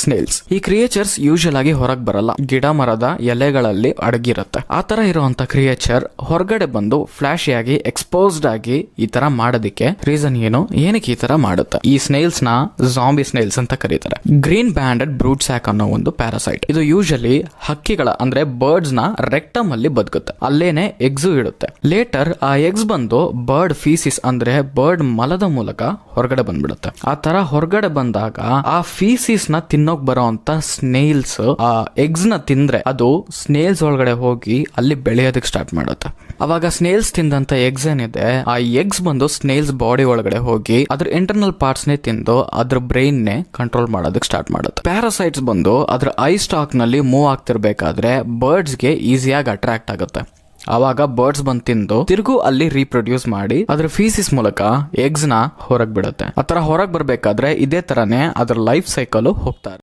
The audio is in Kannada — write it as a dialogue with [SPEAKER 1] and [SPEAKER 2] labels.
[SPEAKER 1] ಸ್ನೇಲ್ಸ್. ಈ ಕ್ರಿಯೇಚರ್ಸ್ ಯೂಶುವಲ್ ಆಗಿ ಹೊರಗೆ ಬರಲ್ಲ, ಗಿಡ ಮರದ ಎಲೆಗಳಲ್ಲಿ ಅಡಗಿರುತ್ತೆ. ಆ ತರ ಇರುವಂತ ಕ್ರಿಯೇಚರ್ ಹೊರಗಡೆ ಬಂದು ಫ್ಲಾಶಿ ಆಗಿ ಎಕ್ಸ್ಪೋಸ್ಡ್ ಆಗಿ ಈ ತರ ಮಾಡೋದಕ್ಕೆ ರೀಸನ್ ಏನಕ್ಕೆ ಈ ತರ ಮಾಡುತ್ತೆ? ಈ ಸ್ನೇಲ್ಸ್ ನ ಜಾಂಬಿ ಸ್ನೇಲ್ಸ್ ಅಂತ ಕರೀತಾರೆ. ಗ್ರೀನ್ ಬ್ಯಾಂಡೆಡ್ ಬ್ರೂಟ್ ಸ್ಯಾಕ್ ಅನ್ನೋ ಒಂದು ಪ್ಯಾರಾಸೈಟ್. ಇದು ಯೂಶಲಿ ಹಕ್ಕಿಗಳ ಅಂದ್ರೆ ಬರ್ಡ್ಸ್ ನ ರೆಕ್ಟಮ್ ಅಲ್ಲಿ ಬದುಕುತ್ತೆ. ಅಲ್ಲೇನೆ ಎಗ್ಸ್ ಇಡುತ್ತೆ. ಲೇಟರ್ ಆ ಎಗ್ಸ್ ಬಂದು ಬರ್ಡ್ ಫೀಸಿಸ್ ಅಂದ್ರೆ ಬರ್ಡ್ ಮಲದ ಮೂಲಕ ಹೊರಗಡೆ ಬಂದ್ಬಿಡುತ್ತೆ. ಆ ತರ ಹೊರಗಡೆ ಬಂದಾಗ ಆ ಫೀಸಿಸ್ ನ ತಿನ್ನೋಕ್ ಬರೋ ಅಂತ ಸ್ನೇಲ್ಸ್ ಆ ಎಗ್ಸ್ ನ ತಿಂದ್ರೆ ಅದು ಸ್ನೇಲ್ಸ್ ಒಳಗಡೆ ಹೋಗಿ ಅಲ್ಲಿ ಬೆಳೆಯೋದಕ್ಕೆ ಸ್ಟಾರ್ಟ್ ಮಾಡುತ್ತೆ. ಅವಾಗ ಸ್ನೇಲ್ಸ್ ತಿಂದಂತ ಎಗ್ಸ್ ಏನಿದೆ ಆ ಎಗ್ಸ್ ಬಂದು ಸ್ನೇಲ್ಸ್ ಬಾಡಿ ಒಳಗಡೆ ಹೋಗಿ ಅದ್ರ ಇಂಟರ್ನಲ್ ಪಾರ್ಟ್ಸ್ ನೇ ತಿಂದು ಅದ್ರ ಬ್ರೈನ್ ನೇ ಕಂಟ್ರೋಲ್ ಮಾಡೋದಕ್ಕೆ ಸ್ಟಾರ್ಟ್ ಮಾಡುತ್ತೆ. ಪ್ಯಾರಾಸೈಟ್ಸ್ ಬಂದು ಅದ್ರ ಐ ಸ್ಟಾಕ್ ನಲ್ಲಿ ಮೂವ್ ಆಗ್ತಿರ್ಬೇಕಾದ್ರೆ ಬರ್ಡ್ಸ್ ಗೆ ಈಸಿಯಾಗಿ ಅಟ್ರಾಕ್ಟ್ ಆಗುತ್ತೆ. ಆವಾಗ ಬರ್ಡ್ಸ್ ಬಂದು ತಿಂದು ತಿರುಗು ಅಲ್ಲಿ ರೀಪ್ರೊಡ್ಯೂಸ್ ಮಾಡಿ ಅದ್ರ ಫೀಸಿಸ್ ಮೂಲಕ ಎಗ್ಸ್ ನ ಹೊರಗ್ ಬಿಡುತ್ತೆ. ಆತರ ಹೊರಗ್ ಬರ್ಬೇಕಾದ್ರೆ ಇದೇ ತರನೇ ಅದ್ರ ಲೈಫ್ ಸೈಕಲ್ ಹೋಗ್ತಾರೆ.